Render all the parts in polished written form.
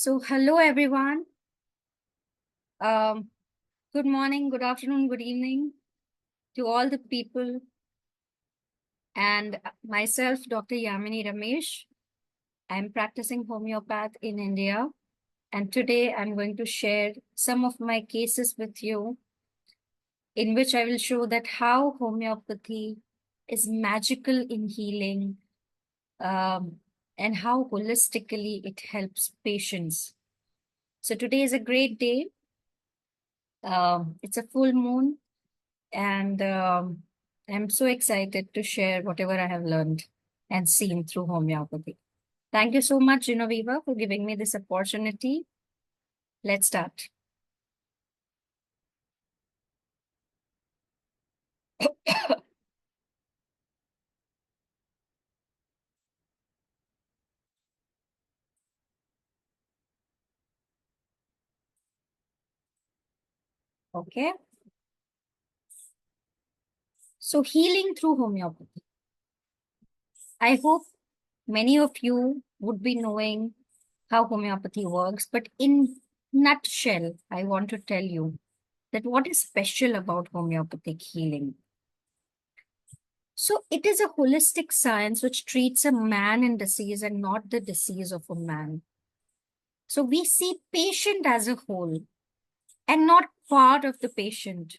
Hello everyone. Um, Good morning, good afternoon, good evening to all the people and myself, Dr. Yamini Ramesh. I'm practicing homeopath in India, and today I'm going to share some of my cases with you, in which I will show that how homeopathy is magical in healing, um, and how holistically it helps patients. So today is a great day. It's a full moon, and I'm so excited to share whatever I have learned and seen through homeopathy. Thank you so much, Genoveva, for giving me this opportunity. Let's start. Okay. So, healing through homeopathy. I hope many of you would be knowing how homeopathy works, but in nutshell, I want to tell you that what is special about homeopathic healing. So it is a holistic science which treats a man in disease and not the disease of a man. So we see patient as a whole and not part of the patient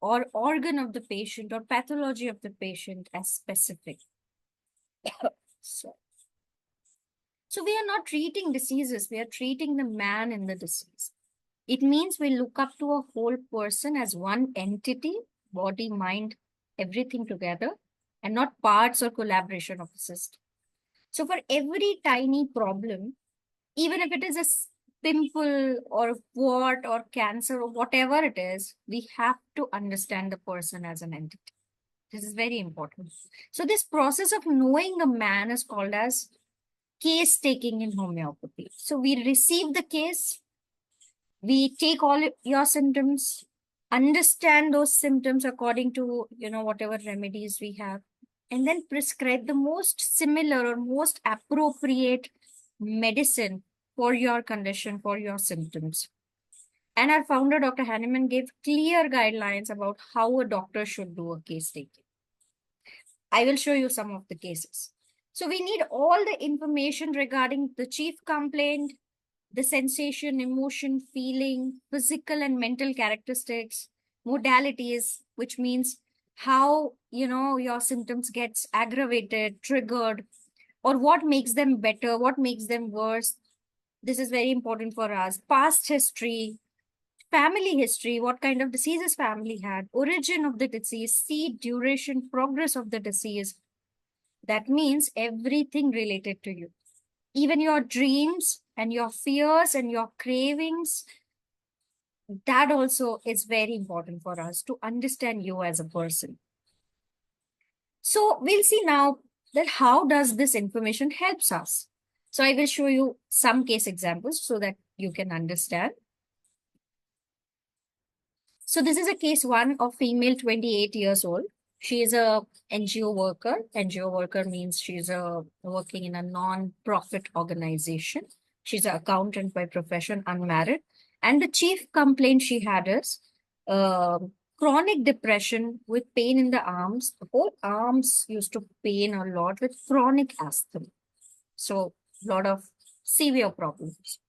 or organ of the patient or pathology of the patient as specific. So, so we are not treating diseases, we are treating the man in the disease. It means we look up to a whole person as one entity, body, mind, everything together, and not parts or collaboration of the system. So for every tiny problem, even if it is a pimple or wart or cancer or whatever it is, we have to understand the person as an entity. This is very important. So this process of knowing a man is called as case taking in homeopathy. So we receive the case, we take all your symptoms, understand those symptoms according to whatever remedies we have, and then prescribe the most similar or most appropriate medicine for your condition, for your symptoms. And our founder, Dr. Hahnemann, gave clear guidelines about how a doctor should do a case taking. I will show you some of the cases. So we need all the information regarding the chief complaint, the sensation, emotion, feeling, physical and mental characteristics, modalities, which means how your symptoms gets aggravated, triggered, or what makes them better, what makes them worse. This is very important for us. Past history, family history, what kind of diseases family had, origin of the disease, seed, duration, progress of the disease. That means everything related to you, even your dreams and your fears and your cravings. That also is very important for us to understand you as a person. So we'll see now that how does this information helps us. So I will show you some case examples so that you can understand. So this is a case one of female 28 years old. She is a NGO worker. NGO worker means she's working in a non-profit organization. She's an accountant by profession, unmarried. And the chief complaint she had is uh, chronic depression with pain in the arms. The whole arms used to pain a lot with chronic asthma. So a lot of severe problems.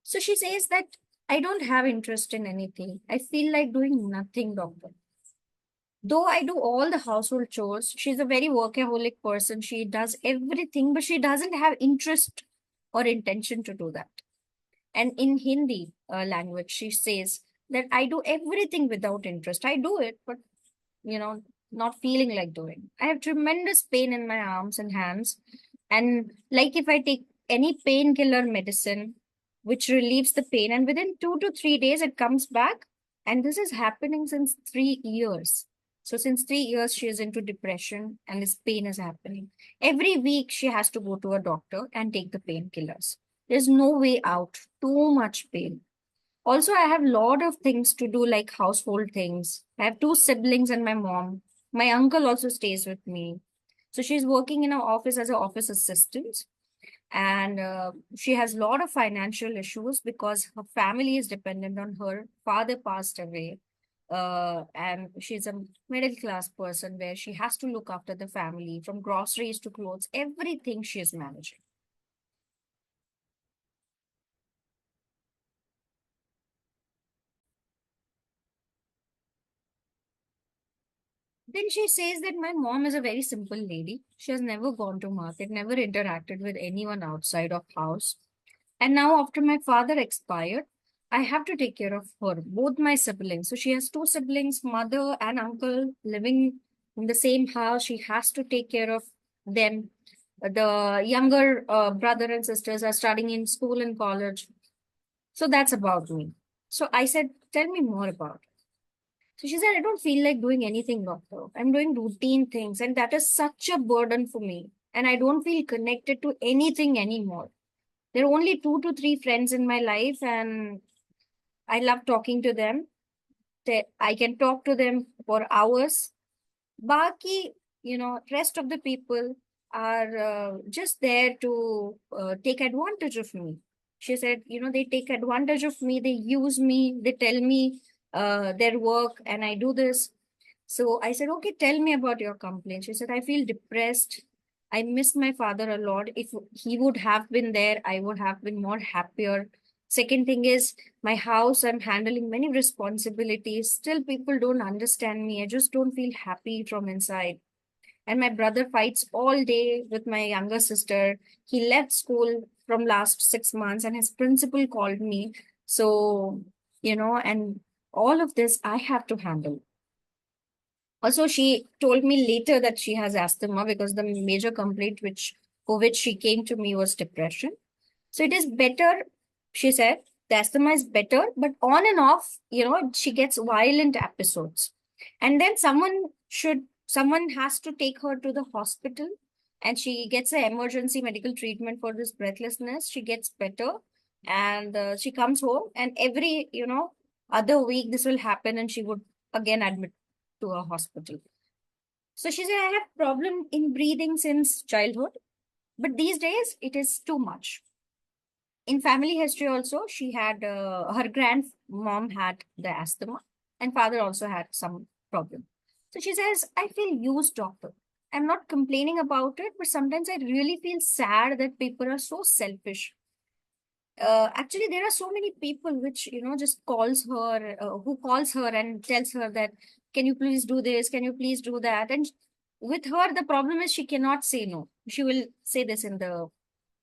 So she says that I don't have interest in anything. I feel like doing nothing, doctor. Though I do all the household chores, she's a very workaholic person. She does everything, but she doesn't have interest or intention to do that. And in Hindi language, she says that I do everything without interest. I do it, but you know, not feeling like doing. I have tremendous pain in my arms and hands. And like if I take any painkiller medicine, which relieves the pain, and within 2 to 3 days, it comes back. And this is happening since 3 years. So since 3 years, she is into depression and this pain is happening. Every week, she has to go to a doctor and take the painkillers. There's no way out. Too much pain. Also, I have a lot of things to do, like household things. I have two siblings and my mom. My uncle also stays with me. So she's working in an office as an office assistant. And she has a lot of financial issues because her family is dependent on her. Father passed away, and she's a middle class person where she has to look after the family from groceries to clothes, everything she is managing. Then she says that my mom is a very simple lady. She has never gone to market, never interacted with anyone outside of house. And now, after my father expired, I have to take care of her, both my siblings. So she has two siblings, mother and uncle, living in the same house. She has to take care of them. The younger brother and sisters are studying in school and college. So that's about me. So I said, tell me more about it. So she said, I don't feel like doing anything, doctor. I'm doing routine things, and that is such a burden for me. And I don't feel connected to anything anymore. There are only 2 to 3 friends in my life, and I love talking to them. I can talk to them for hours. Baki, rest of the people are just there to take advantage of me. She said, they take advantage of me, they use me, they tell me their work, and I do this. So I said, okay, tell me about your complaint. She said, I feel depressed. I miss my father a lot. If he would have been there, I would have been more happier. Second thing is my house, I'm handling many responsibilities. Still, people don't understand me. I just don't feel happy from inside. And my brother fights all day with my younger sister. He left school from last 6 months, and his principal called me. So, and all of this I have to handle. Also, she told me later that she has asthma because the major complaint for which she came to me was depression. So it is better, she said, the asthma is better, but on and off, she gets violent episodes. And then someone has to take her to the hospital, and she gets an emergency medical treatment for this breathlessness. She gets better, and she comes home, and every, other week this will happen, and she would again admit to a hospital. So she said, I have problem in breathing since childhood, but these days it is too much. In family history also, she had her grandmom had the asthma, and father also had some problem. So she says, I feel used, doctor. I'm not complaining about it, but sometimes I really feel sad that people are so selfish. Actually, there are so many people which just calls her, who calls her and tells her that, can you please do this, can you please do that. And with her the problem is she cannot say no. She will say this in the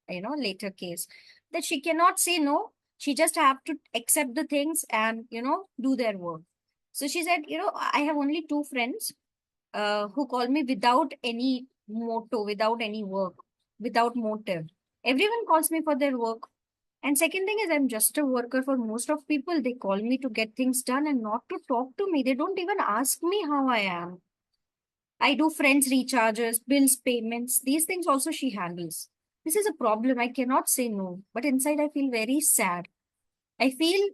later case, that she cannot say no. She just have to accept the things and do their work. So she said, I have only two friends who call me without any motto, without any work, without motive. Everyone calls me for their work. And second thing is, I'm just a worker. For most of people, they call me to get things done and not to talk to me. They don't even ask me how I am. I do friends recharges, bills payments. These things also she handles. This is a problem. I cannot say no. But inside, I feel very sad. I feel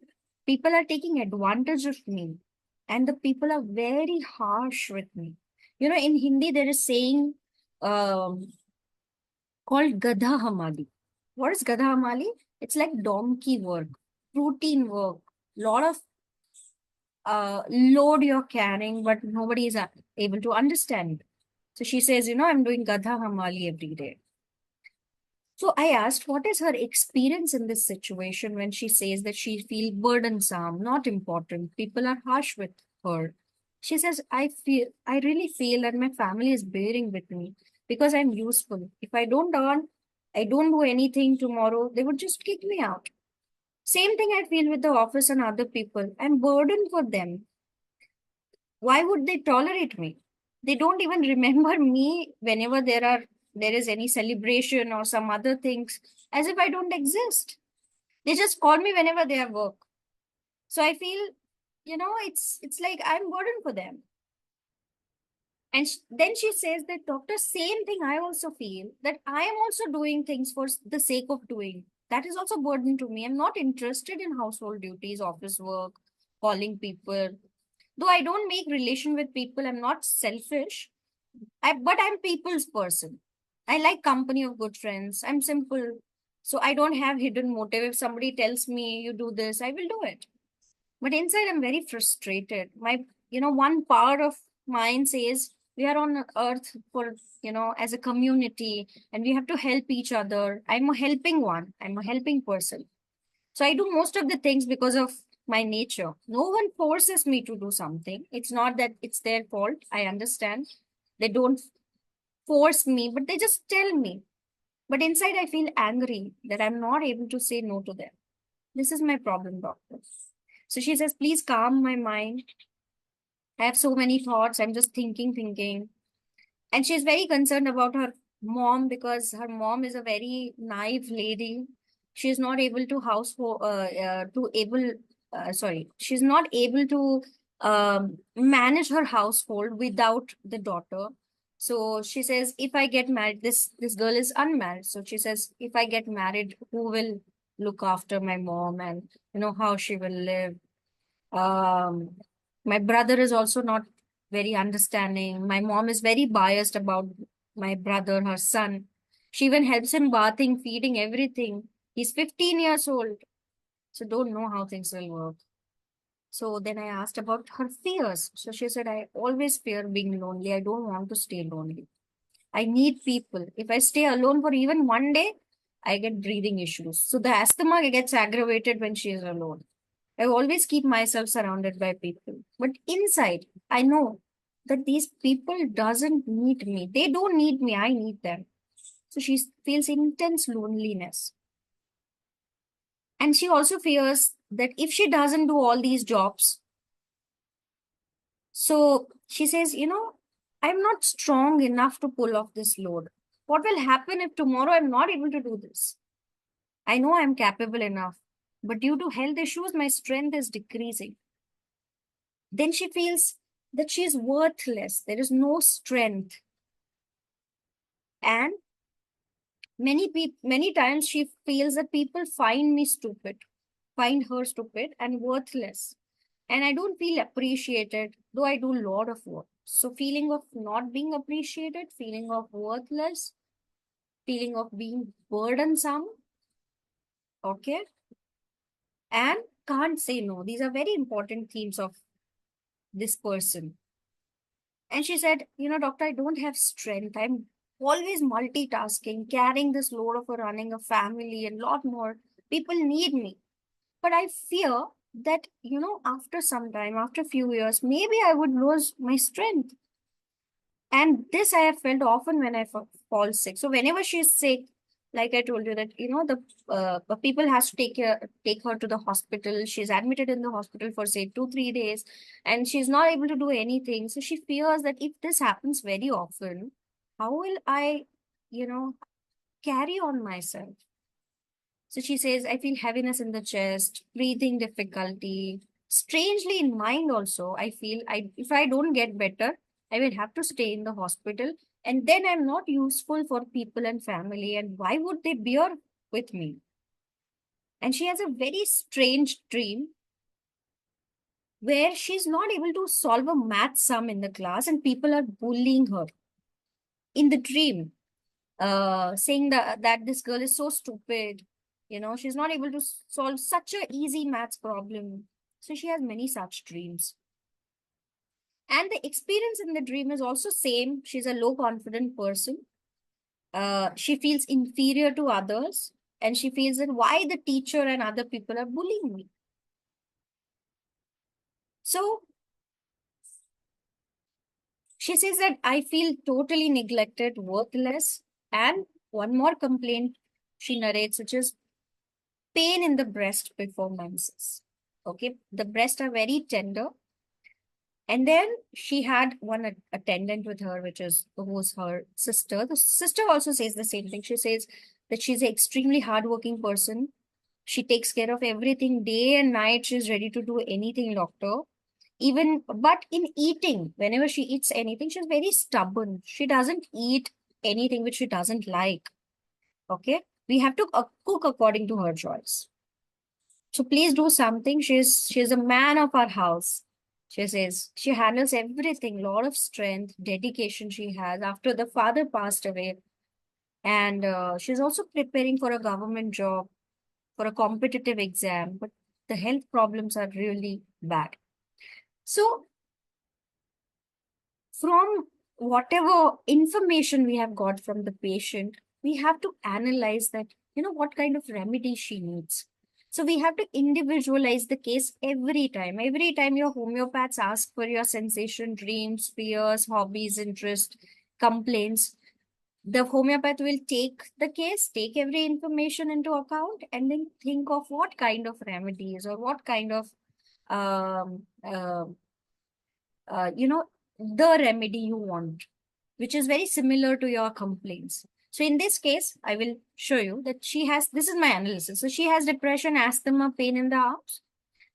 people are taking advantage of me. And the people are very harsh with me. In Hindi, there is saying um, called Gadha Hamali. What is Gadha Hamali? It's like donkey work, routine work, lot of load you're carrying, but nobody is able to understand. So she says, I'm doing Gadha Hamali every day. So I asked, what is her experience in this situation when she says that she feels burdensome, not important, people are harsh with her. She says, I really feel that my family is bearing with me because I'm useful. If I don't earn, I don't do anything tomorrow, they would just kick me out. Same thing I feel with the office and other people. I'm burdened for them. Why would they tolerate me? They don't even remember me whenever there is any celebration or some other things, as if I don't exist. They just call me whenever they have work. So I feel, it's like I'm burden for them. And then she says that, doctor, same thing I also feel, that I am also doing things for the sake of doing. That is also burden to me. I'm not interested in household duties, office work, calling people. Though I don't make relation with people, I'm not selfish. But I'm people's person. I like company of good friends. I'm simple. So I don't have hidden motive. If somebody tells me you do this, I will do it. But inside I'm very frustrated. One part of mine says we are on earth for, as a community, and we have to help each other. I'm a helping one. I'm a helping person. So I do most of the things because of my nature. No one forces me to do something. It's not that it's their fault. I understand. They don't force me, but they just tell me. But inside, I feel angry that I'm not able to say no to them. This is my problem, doctor. So she says, please calm my mind. I have so many thoughts. I'm just thinking. And she's very concerned about her mom because her mom is a very naive lady. She's not able to she's not able to manage her household without the daughter. So she says, if I get married, this girl is unmarried. So she says, if I get married, who will look after my mom, and how she will live? um, my brother is also not very understanding. My mom is very biased about my brother, her son. She even helps him bathing, feeding, everything. He's 15 years old, so don't know how things will work. So then I asked about her fears. So she said, I always fear being lonely. I don't want to stay lonely. I need people. If I stay alone for even one day, I get breathing issues. So the asthma gets aggravated when she is alone. I always keep myself surrounded by people. But inside, I know that these people doesn't need me. They don't need me. I need them. So she feels intense loneliness. And she also fears that if she doesn't do all these jobs, so she says, I'm not strong enough to pull off this load. What will happen if tomorrow I'm not able to do this? I know I'm capable enough, but due to health issues, my strength is decreasing. Then she feels that she is worthless. There is no strength. And many times she feels that people find me stupid, find her stupid and worthless. And I don't feel appreciated, though I do a lot of work. So feeling of not being appreciated, feeling of worthless, feeling of being burdensome, okay? And can't say no. These are very important themes of this person. And she said, doctor, I don't have strength. I'm always multitasking, carrying this load of running a family and lot more. People need me. But I fear that, after some time, after a few years, maybe I would lose my strength. And this I have felt often when I fall sick. So whenever she's sick, like I told you that, the people has to take her to the hospital. She's admitted in the hospital for say 2, 3 days, and she's not able to do anything. So she fears that if this happens very often, how will I, you know, carry on myself? So she says, I feel heaviness in the chest, breathing difficulty. Strangely in mind also, I feel if I don't get better, I will have to stay in the hospital, and then I'm not useful for people and family. And why would they bear with me? And she has a very strange dream where she's not able to solve a math sum in the class and people are bullying her in the dream, saying that this girl is so stupid. She's not able to solve such a easy maths problem. So she has many such dreams. And the experience in the dream is also same. She's a low confident person. She feels inferior to others, and she feels that why the teacher and other people are bullying me. So she says that I feel totally neglected, worthless. And one more complaint she narrates, which is pain in the breast before menses. Okay, the breasts are very tender. And then she had one attendant with her, who's her sister. The sister also says the same thing. She says that she's an extremely hardworking person. She takes care of everything day and night. She's ready to do anything, doctor. But in eating, whenever she eats anything, she's very stubborn. She doesn't eat anything which she doesn't like. Okay, we have to cook according to her choice. So please do something. She's a man of our house. She says she handles everything, lot of strength, dedication she has. After the father passed away, And she's also preparing for a government job, for a competitive exam, but the health problems are really bad. So, from whatever information we have got from the patient, we have to analyze that, what kind of remedy she needs. So we have to individualize the case every time. Every time your homeopaths ask for your sensation, dreams, fears, hobbies, interest, complaints, the homeopath will take the case, take every information into account, and then think of what kind of remedies or what kind of um, uh, the remedy you want, which is very similar to your complaints. So in this case, I will show you that this is my analysis. So she has depression, asthma, pain in the arms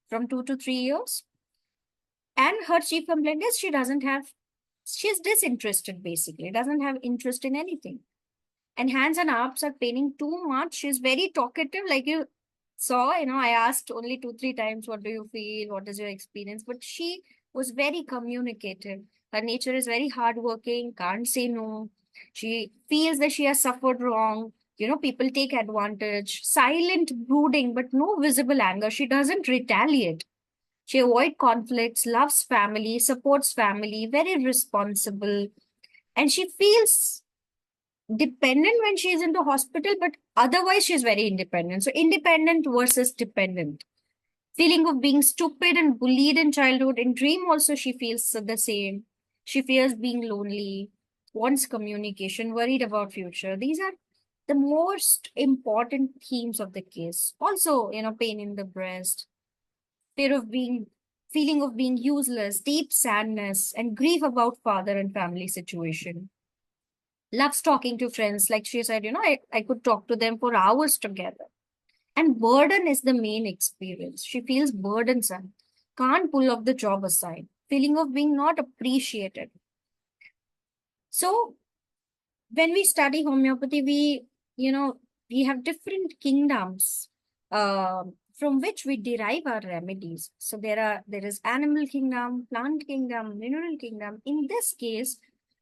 from 2 to 3 years. And her chief complaint is she's disinterested basically, doesn't have interest in anything. And hands and arms are paining too much. She's very talkative, like you saw. I asked only 2, 3 times, what do you feel? What is your experience? But she was very communicative. Her nature is very hardworking, can't say no. She feels that she has suffered wrong. People take advantage. Silent brooding, but no visible anger. She doesn't retaliate. She avoids conflicts, loves family, supports family, very responsible. And she feels dependent when she's in the hospital, but otherwise she's very independent. So independent versus dependent. Feeling of being stupid and bullied in childhood. In dream also she feels the same. She fears being lonely, wants communication, worried about future. These are the most important themes of the case. Also, pain in the breast, fear of being feeling of being useless, deep sadness, and grief about father and family situation. Loves talking to friends. Like she said, I could talk to them for hours together. And burden is the main experience. She feels burdensome, can't pull off the job aside, feeling of being not appreciated. So when we study homeopathy, we have different kingdoms from which we derive our remedies. So there is animal kingdom, plant kingdom, mineral kingdom. In this case,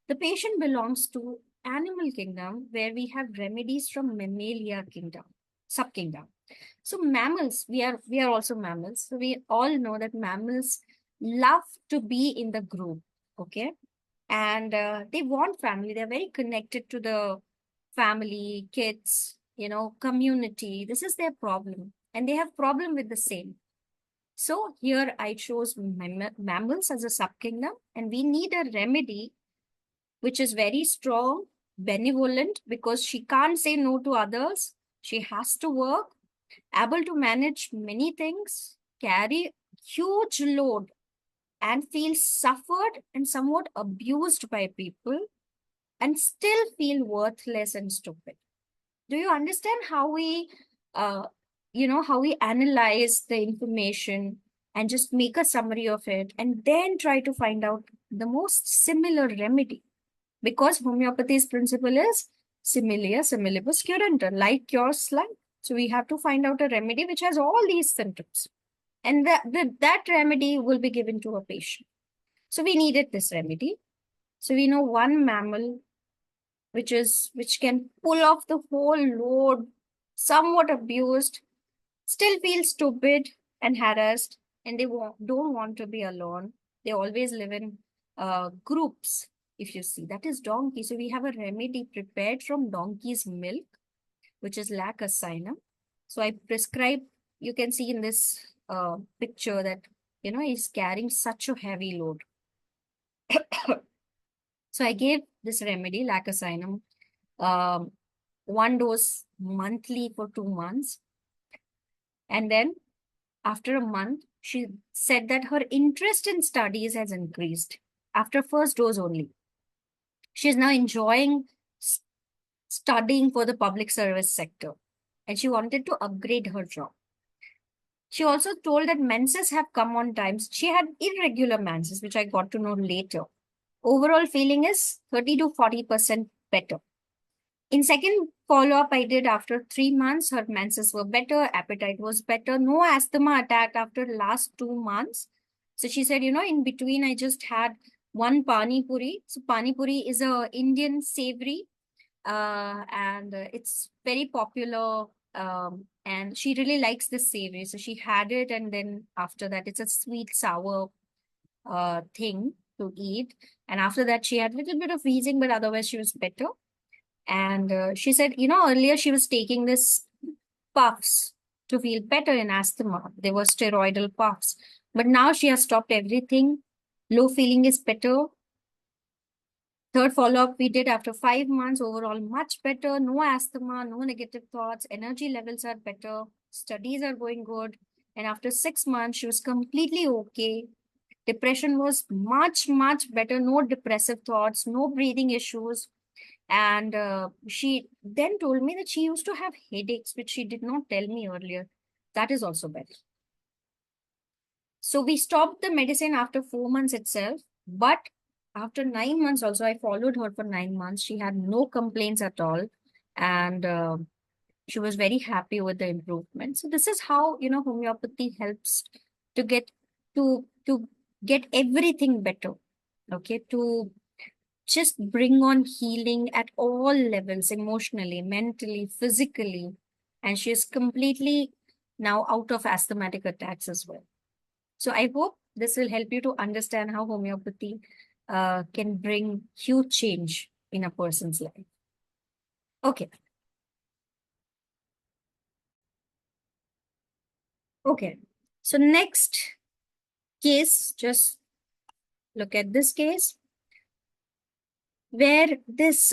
the patient belongs to animal kingdom, where we have remedies from mammalia kingdom, subkingdom. So mammals, we are also mammals. So we all know that mammals love to be in the group. Okay, and they want family. They're very connected to the family, kids, community. This is their problem, and they have problem with the same. So here I chose mammals as a subkingdom, and we need a remedy which is very strong, benevolent, because she can't say no to others. She has to work, able to manage many things, carry huge load, and feel suffered and somewhat abused by people, and still feel worthless and stupid. Do you understand how uh, how we analyze the information and just make a summary of it and then try to find out the most similar remedy? Because homeopathy's principle is similia similibus curantur, like cures like. So we have to find out a remedy which has all these symptoms, and that remedy will be given to a patient. So we needed this remedy. So we know one mammal which can pull off the whole load, somewhat abused, still feel stupid and harassed, and they don't want to be alone. They always live in groups. If you see, that is donkey. So we have a remedy prepared from donkey's milk, which is lacacinum. So I prescribe. You can see in this picture that he's carrying such a heavy load. So I gave this remedy, lacacinum, um, one dose monthly for 2 months. And then after a month, she said that her interest in studies has increased after first dose only. She is now enjoying studying for the public service sector, and she wanted to upgrade her job. She also told that menses have come on times. She had irregular menses, which I got to know later. Overall feeling is 30 to 40% better. In second follow-up I did after 3 months, her menses were better, appetite was better, no asthma attack after last 2 months. So she said, in between I just had one pani puri. So pani puri is a Indian savory and it's very popular. And she really likes the savory, so she had it, and then after that, it's a sweet sour thing to eat. And after that, she had a little bit of wheezing, but otherwise, she was better. And she said, earlier she was taking this puffs to feel better in asthma. They were steroidal puffs. But now she has stopped everything. Low feeling is better. Third follow-up we did after 5 months, overall much better. No asthma, no negative thoughts. Energy levels are better. Studies are going good. And after 6 months, she was completely okay. Depression was much, much better. No depressive thoughts, no breathing issues. And she then told me that she used to have headaches, which she did not tell me earlier. That is also better. So we stopped the medicine after 4 months itself. But after 9 months, also, I followed her for 9 months. She had no complaints at all. And she was very happy with the improvement. So this is how, homeopathy helps to to get everything better. Okay. To just bring on healing at all levels, emotionally, mentally, physically. And she is completely now out of asthmatic attacks as well. So I hope this will help you to understand how homeopathy can bring huge change in a person's life. Okay. Okay. So next case, just look at this case where this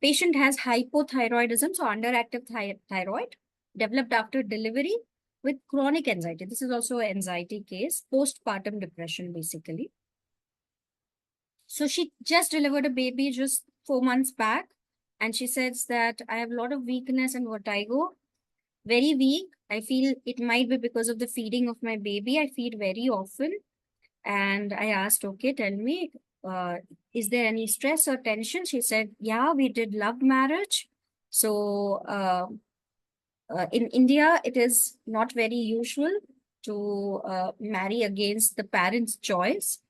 patient has hypothyroidism, so underactive thyroid, developed after delivery with chronic anxiety. This is also an anxiety case, postpartum depression, basically. So she just delivered a baby just 4 months back, and she says that I have a lot of weakness and vertigo, very weak. I feel it might be because of the feeding of my baby. I feed very often. And I asked, okay, tell me, uh, is there any stress or tension? She said, yeah, we did love marriage. So in India, it is not very usual to marry against the parents' choice.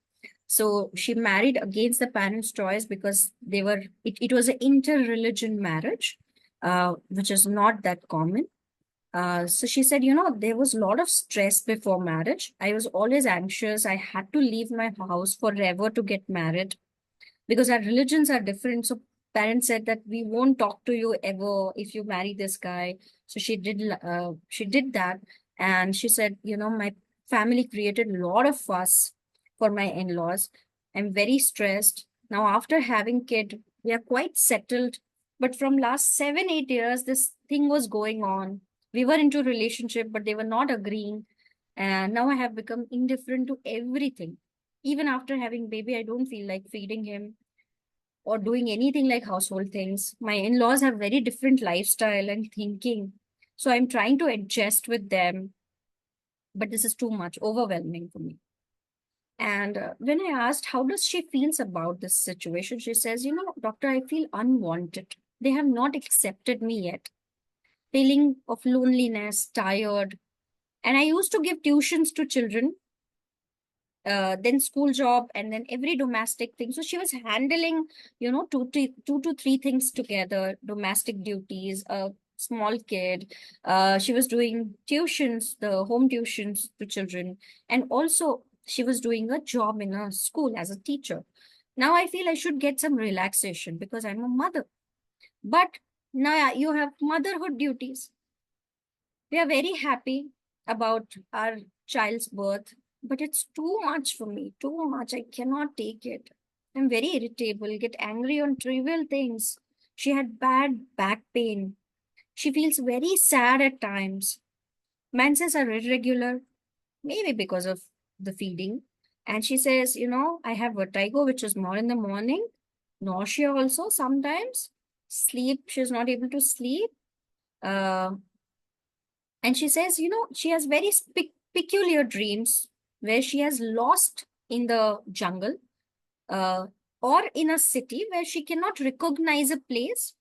So she married against the parents' choice because it was an inter-religion marriage, which is not that common. So she said, there was a lot of stress before marriage. I was always anxious. I had to leave my house forever to get married because our religions are different. So parents said that we won't talk to you ever if you marry this guy. So she did that. And she said, my family created a lot of fuss for my in-laws. I'm very stressed. Now, after having kid, we are quite settled. But from last 7, 8 years, this thing was going on. We were into relationship, but they were not agreeing. And now I have become indifferent to everything. Even after having baby, I don't feel like feeding him or doing anything like household things. My in-laws have very different lifestyle and thinking. So I'm trying to adjust with them, but this is too much, overwhelming for me. And when I asked how does she feels about this situation, she says, doctor, I feel unwanted. They have not accepted me yet. Feeling of loneliness, tired. And I used to give tuitions to children, then school job, and then every domestic thing. So she was handling, two to three things together: domestic duties, a small kid. She was doing tuitions, the home tuitions to children, and also she was doing a job in a school as a teacher. Now I feel I should get some relaxation because I'm a mother. But now you have motherhood duties. We are very happy about our child's birth, but it's too much for me, too much. I cannot take it. I'm very irritable, get angry on trivial things. She had bad back pain. She feels very sad at times. Menses are irregular, maybe because of the feeding. And she says, I have vertigo, which is more in the morning, nausea also sometimes, sleep, she's not able to sleep. Uh, And she says, she has very peculiar dreams where she has lost in the jungle, uh, or in a city where she cannot recognize a place.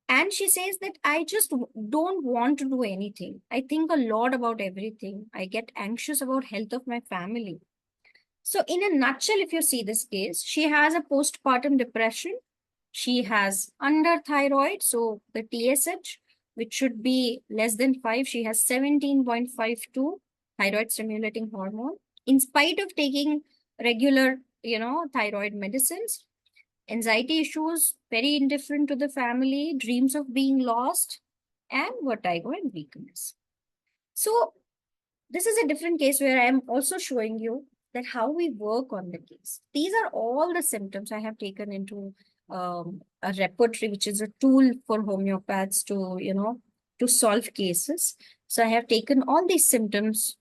And she says that I just don't want to do anything. I think a lot about everything. I get anxious about health of my family. So in a nutshell, if you see this case, she has a postpartum depression. She has underthyroid, so the TSH, which should be less than 5, she has 17.52 thyroid stimulating hormone. In spite of taking regular, thyroid medicines, anxiety issues, very indifferent to the family, dreams of being lost, and vertigo and weakness. So this is a different case where I am also showing you that how we work on the case. These are all the symptoms I have taken into a repertory, which is a tool for homeopaths to, to solve cases. So I have taken all these symptoms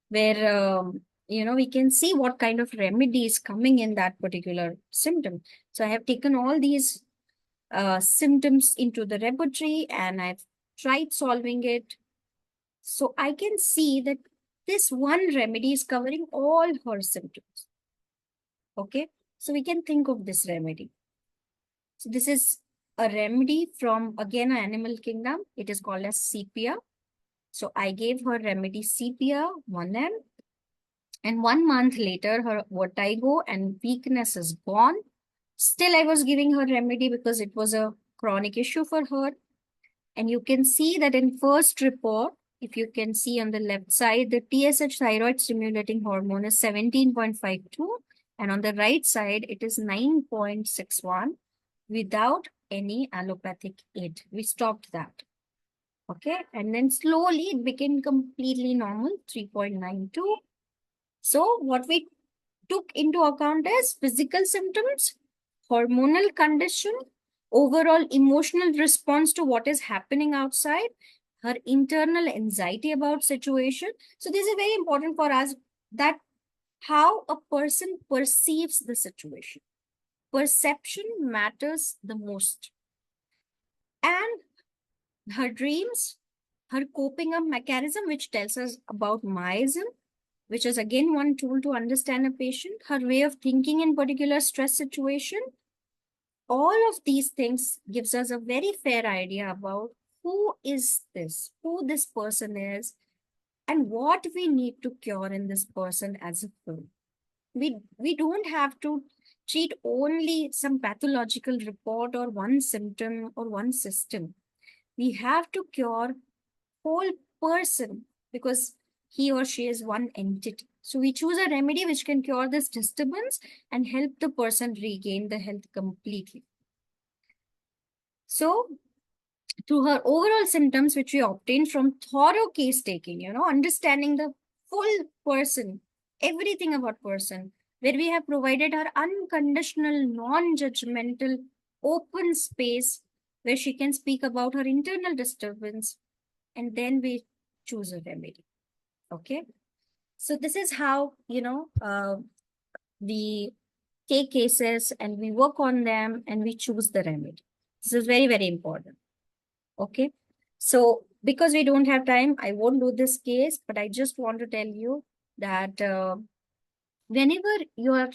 where, we can see what kind of remedy is coming in that particular symptom. So I have taken all these symptoms into the repertory and I've tried solving it. So I can see that this one remedy is covering all her symptoms. Okay. So we can think of this remedy. So this is a remedy from, again, animal kingdom. It is called as sepia. So I gave her remedy sepia 1 m, and 1 month later, her vertigo and weakness is gone. Still, I was giving her remedy because it was a chronic issue for her. And you can see that in first report, if you can see on the left side, the TSH thyroid stimulating hormone is 17.52. And on the right side, it is 9.61 without any allopathic aid. We stopped that. Okay. And then slowly it became completely normal, 3.92. So what we took into account is physical symptoms, hormonal condition, overall emotional response to what is happening outside, her internal anxiety about situation. So this is very important for us, that how a person perceives the situation. Perception matters the most. And her dreams, her coping up mechanism, which tells us about myism, which is again one tool to understand a patient, her way of thinking in particular stress situation. All of these things gives us a very fair idea about who is this, who this person is, and what we need to cure in this person as a whole. We don't have to treat only some pathological report or one symptom or one system. We have to cure whole person because he or she is one entity. So we choose a remedy which can cure this disturbance and help the person regain the health completely. So to her overall symptoms, which we obtained from thorough case taking, understanding the full person, everything about person, where we have provided her unconditional, non-judgmental, open space where she can speak about her internal disturbance, and then we choose a remedy. Okay. So this is how, we take cases and we work on them and we choose the remedy. This is very, very important. Okay. So because we don't have time, I won't do this case, but I just want to tell you that whenever you are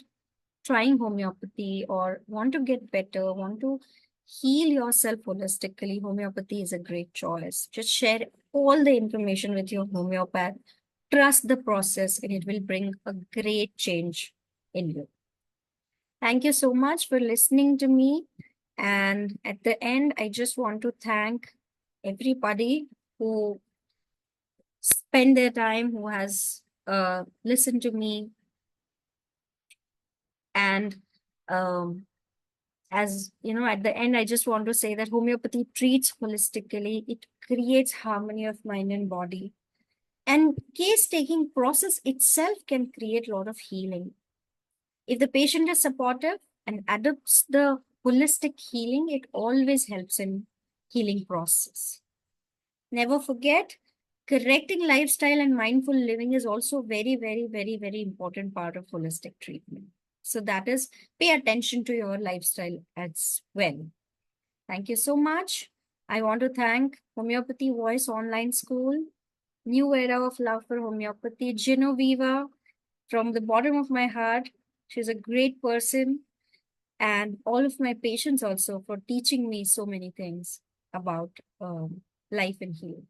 trying homeopathy or want to get better, want to heal yourself holistically, homeopathy is a great choice. Just share all the information with your homeopath. Trust the process and it will bring a great change in you. Thank you so much for listening to me. And at the end, I just want to thank everybody who spent their time, who has listened to me. And as you know, at the end, I just want to say that homeopathy treats holistically. It creates harmony of mind and body. And case taking process itself can create a lot of healing. If the patient is supportive and adopts the holistic healing, it always helps in healing process. Never forget, correcting lifestyle and mindful living is also very, very, very, very important part of holistic treatment. So that is, pay attention to your lifestyle as well. Thank you so much. I want to thank Homeopathy Voice Online School, New Era of Love for Homeopathy, Genoveva, from the bottom of my heart. She's a great person. And all of my patients also for teaching me so many things about life and healing.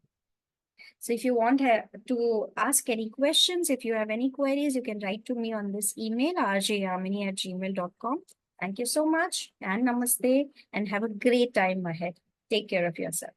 So if you want to ask any questions, if you have any queries, you can write to me on this email, rjyamini@gmail.com. Thank you so much and namaste and have a great time ahead. Take care of yourself.